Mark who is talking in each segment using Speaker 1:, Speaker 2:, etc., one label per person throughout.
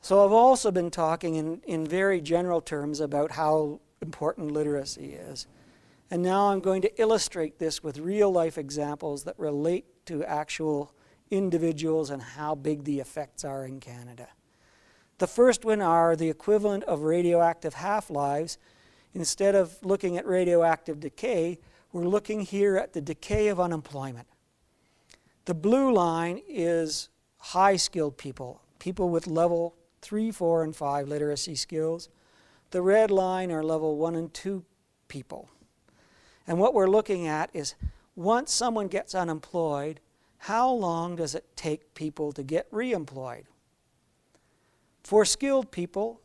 Speaker 1: So I've also been talking in very general terms about how important literacy is. And now I'm going to illustrate this with real-life examples that relate to actual individuals and how big the effects are in Canada. The first one are the equivalent of radioactive half-lives. Instead of looking at radioactive decay, we're looking here at the decay of unemployment. The blue line is high-skilled people, people with level 3, 4, and 5 literacy skills. The red line are level 1 and 2 people. And what we're looking at is once someone gets unemployed, how long does it take people to get reemployed? For skilled people,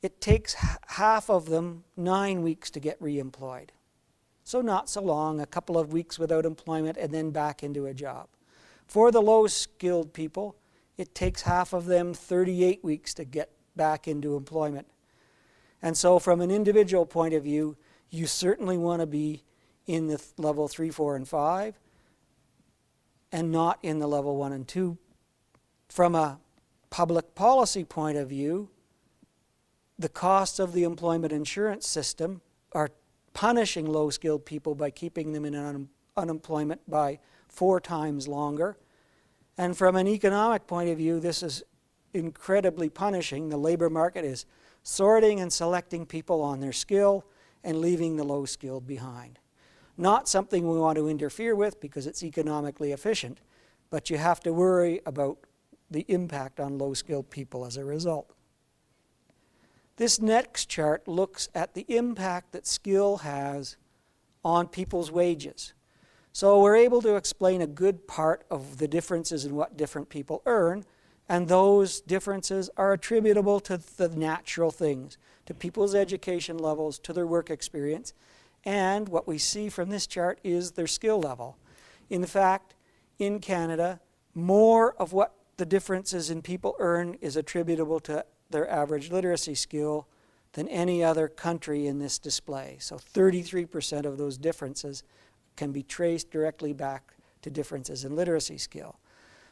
Speaker 1: it takes half of them 9 weeks to get reemployed. So not so long, a couple of weeks without employment and then back into a job. For the low-skilled people, it takes half of them 38 weeks to get back into employment. And so from an individual point of view, you certainly want to be in the level 3, 4, and 5 and not in the level 1 and 2. From a public policy point of view, the costs of the employment insurance system are punishing low-skilled people by keeping them in unemployment by 4 times longer. And from an economic point of view, this is incredibly punishing. The labor market is sorting and selecting people on their skill and leaving the low-skilled behind. Not something we want to interfere with because it's economically efficient, but you have to worry about the impact on low-skilled people as a result. This next chart looks at the impact that skill has on people's wages. So we're able to explain a good part of the differences in what different people earn, and those differences are attributable to the natural things, to people's education levels, to their work experience, and what we see from this chart is their skill level. In fact, in Canada, more of what the differences in people earn is attributable to their average literacy skill than any other country in this display. So 33% of those differences can be traced directly back to differences in literacy skill.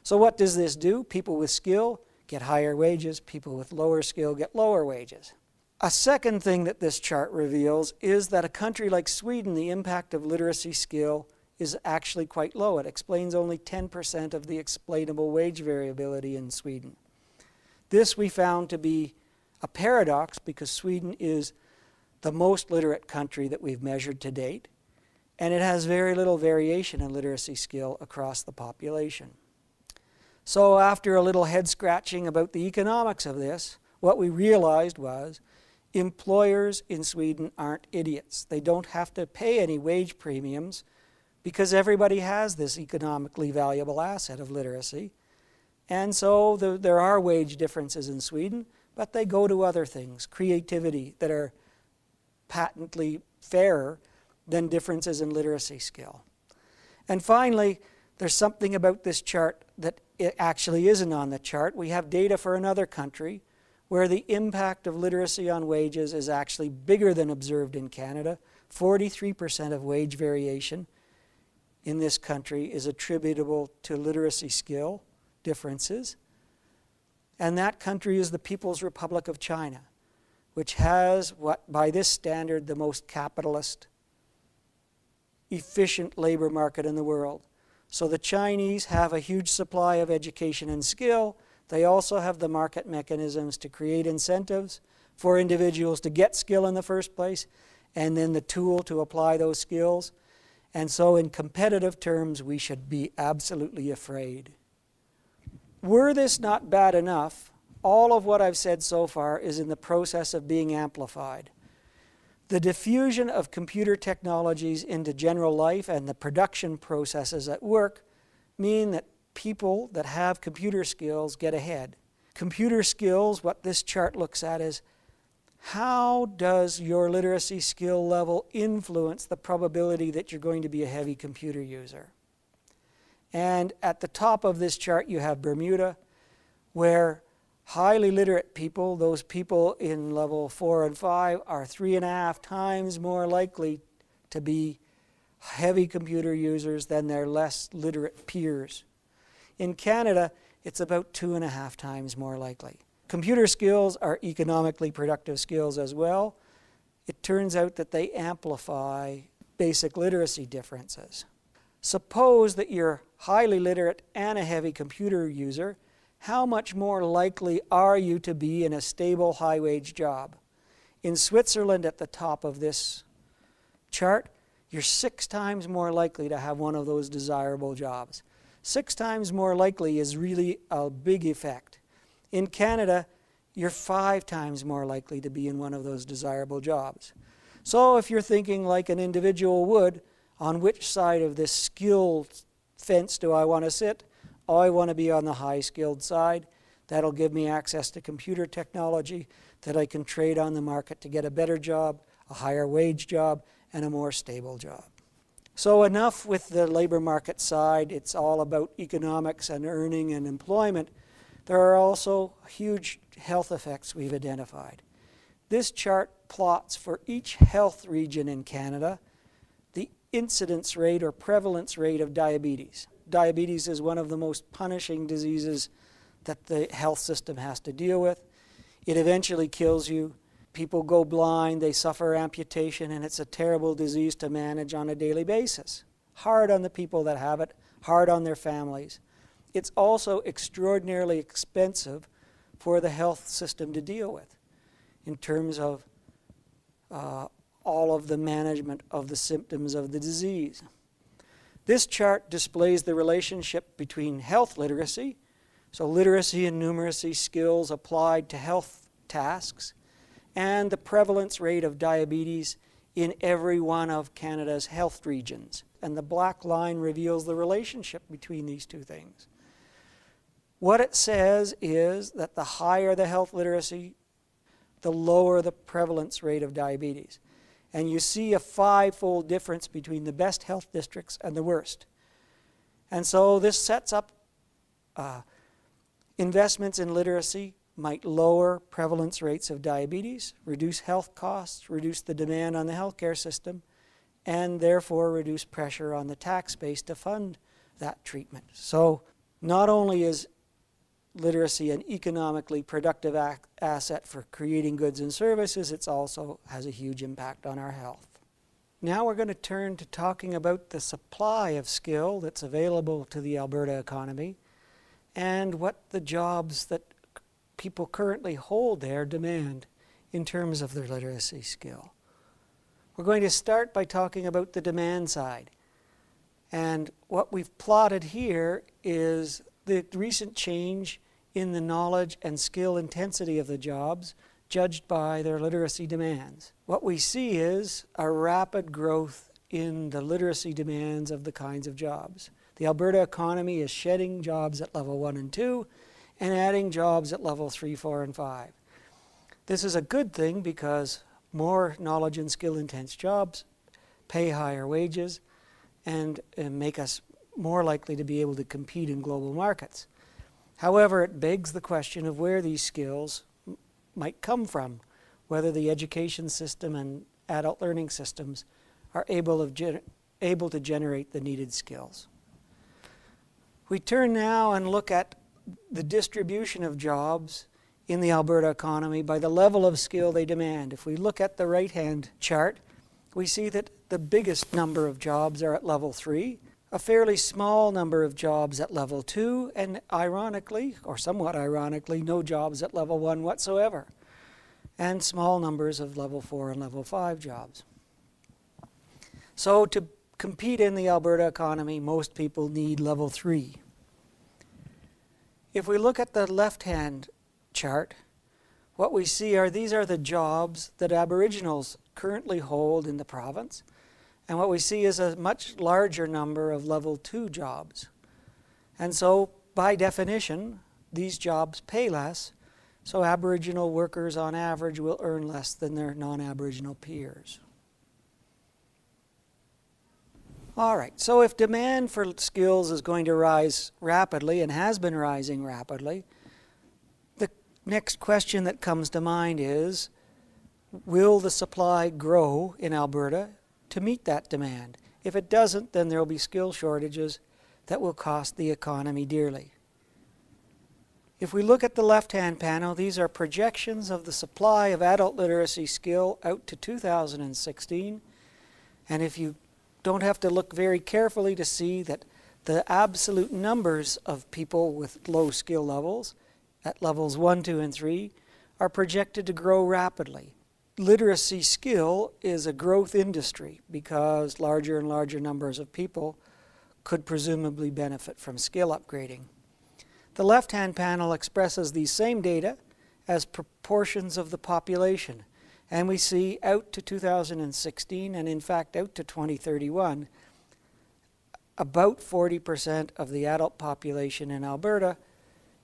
Speaker 1: So what does this do? People with skill get higher wages, people with lower skill get lower wages. A second thing that this chart reveals is that a country like Sweden, the impact of literacy skill is actually quite low. It explains only 10% of the explainable wage variability in Sweden. This we found to be a paradox because Sweden is the most literate country that we've measured to date, and it has very little variation in literacy skill across the population. So after a little head scratching about the economics of this, what we realized was employers in Sweden aren't idiots. They don't have to pay any wage premiums because everybody has this economically valuable asset of literacy. And so there are wage differences in Sweden, but they go to other things, creativity, that are patently fairer than differences in literacy skill. And finally, there's something about this chart that it actually isn't on the chart. We have data for another country where the impact of literacy on wages is actually bigger than observed in Canada. 43% of wage variation in this country is attributable to literacy skill differences. And that country is the People's Republic of China, which has what, by this standard, the most capitalist, efficient labor market in the world. So the Chinese have a huge supply of education and skill. They also have the market mechanisms to create incentives for individuals to get skill in the first place, and then the tool to apply those skills. And so in competitive terms, we should be absolutely afraid. Were this not bad enough, all of what I've said so far is in the process of being amplified. The diffusion of computer technologies into general life and the production processes at work mean that people that have computer skills get ahead. Computer skills, what this chart looks at is how does your literacy skill level influence the probability that you're going to be a heavy computer user? And at the top of this chart you have Bermuda, where highly literate people, those people in level 4 and 5, are 3.5 times more likely to be heavy computer users than their less literate peers. In Canada, it's about 2.5 times more likely. computer skills are economically productive skills as well. It turns out that they amplify basic literacy differences. Suppose that you're highly literate and a heavy computer user. How much more likely are you to be in a stable, high-wage job? In Switzerland, at the top of this chart, you're 6 times more likely to have one of those desirable jobs. 6 times more likely is really a big effect. In Canada, you're 5 times more likely to be in one of those desirable jobs. So if you're thinking like an individual would, on which side of this skill fence do I want to sit? Oh, I want to be on the high-skilled side. That'll give me access to computer technology that I can trade on the market to get a better job, a higher wage job, and a more stable job. So enough with the labor market side. It's all about economics and earning and employment. There are also huge health effects we've identified. This chart plots for each health region in Canada the incidence rate or prevalence rate of diabetes. Diabetes is one of the most punishing diseases that the health system has to deal with. It eventually kills you. People go blind, they suffer amputation, and it's a terrible disease to manage on a daily basis. Hard on the people that have it, hard on their families. It's also extraordinarily expensive for the health system to deal with in terms of all of the management of the symptoms of the disease. This chart displays the relationship between health literacy, so literacy and numeracy skills applied to health tasks, and the prevalence rate of diabetes in every one of Canada's health regions. And the black line reveals the relationship between these two things. What it says is that the higher the health literacy, the lower the prevalence rate of diabetes. And you see a 5-fold difference between the best health districts and the worst. And so this sets up investments in literacy might lower prevalence rates of diabetes, reduce health costs, reduce the demand on the healthcare system, and therefore reduce pressure on the tax base to fund that treatment. So not only is literacy an economically productive asset for creating goods and services, it also has a huge impact on our health. Now we're going to turn to talking about the supply of skill that's available to the Alberta economy and what the jobs that people currently hold there demand in terms of their literacy skill. We're going to start by talking about the demand side. And what we've plotted here is the recent change in the knowledge and skill intensity of the jobs judged by their literacy demands. What we see is a rapid growth in the literacy demands of the kinds of jobs. The Alberta economy is shedding jobs at level 1 and 2 and adding jobs at level 3, 4, and 5. This is a good thing because more knowledge and skill intense jobs pay higher wages and make us more likely to be able to compete in global markets. However, it begs the question of where these skills might come from, whether the education system and adult learning systems are able to generate the needed skills. We turn now and look at the distribution of jobs in the Alberta economy by the level of skill they demand. If we look at the right-hand chart, we see that the biggest number of jobs are at level 3, a fairly small number of jobs at level 2, and ironically, or somewhat ironically, no jobs at level 1 whatsoever, and small numbers of level 4 and level 5 jobs. So to compete in the Alberta economy, most people need level 3. If we look at the left-hand chart, what we see are these are the jobs that Aboriginals currently hold in the province. And what we see is a much larger number of level 2 jobs. And so, by definition, these jobs pay less, so Aboriginal workers on average will earn less than their non-Aboriginal peers. All right, so if demand for skills is going to rise rapidly and has been rising rapidly, the next question that comes to mind is, will the supply grow in Alberta to meet that demand? If it doesn't, then there will be skill shortages that will cost the economy dearly. If we look at the left-hand panel, these are projections of the supply of adult literacy skill out to 2016. And if you don't have to look very carefully to see that the absolute numbers of people with low skill levels, at levels 1, 2, and 3, are projected to grow rapidly. Literacy skill is a growth industry because larger and larger numbers of people could presumably benefit from skill upgrading. The left-hand panel expresses these same data as proportions of the population, and we see out to 2016, and in fact out to 2031, about 40% of the adult population in Alberta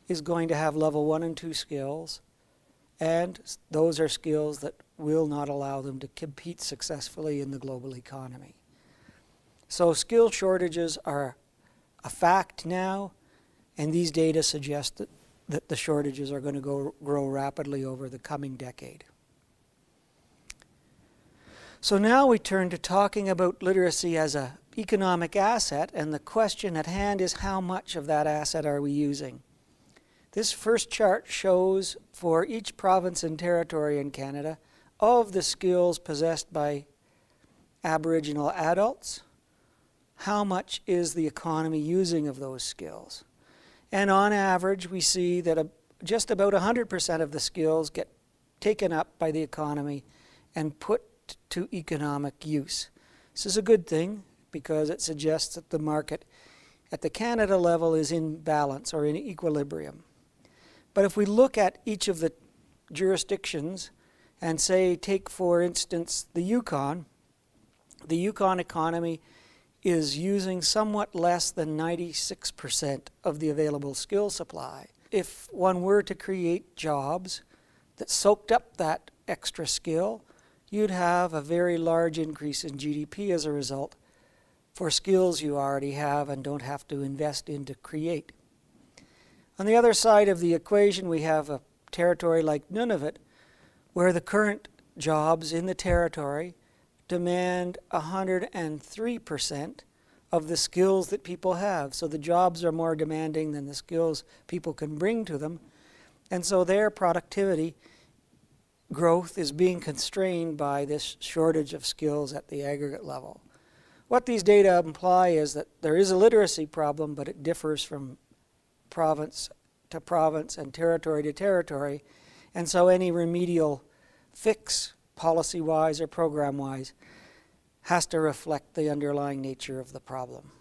Speaker 1: is going to have level 1 and 2 skills, and those are skills that will not allow them to compete successfully in the global economy. So skill shortages are a fact now, and these data suggest that the shortages are going to grow rapidly over the coming decade. So now we turn to talking about literacy as an economic asset, and the question at hand is how much of that asset are we using? This first chart shows for each province and territory in Canada of the skills possessed by Aboriginal adults, how much is the economy using of those skills? And on average, we see that just about 100% of the skills get taken up by the economy and put to economic use. This is a good thing because it suggests that the market at the Canada level is in balance or in equilibrium. But if we look at each of the jurisdictions and say, take for instance the Yukon economy is using somewhat less than 96% of the available skill supply. If one were to create jobs that soaked up that extra skill, you'd have a very large increase in GDP as a result for skills you already have and don't have to invest in to create. On the other side of the equation, we have a territory like Nunavut, where the current jobs in the territory demand 103% of the skills that people have. So the jobs are more demanding than the skills people can bring to them. And so their productivity growth is being constrained by this shortage of skills at the aggregate level. What these data imply is that there is a literacy problem, but it differs from province to province and territory to territory. And so any remedial fix, policy-wise or program-wise, has to reflect the underlying nature of the problem.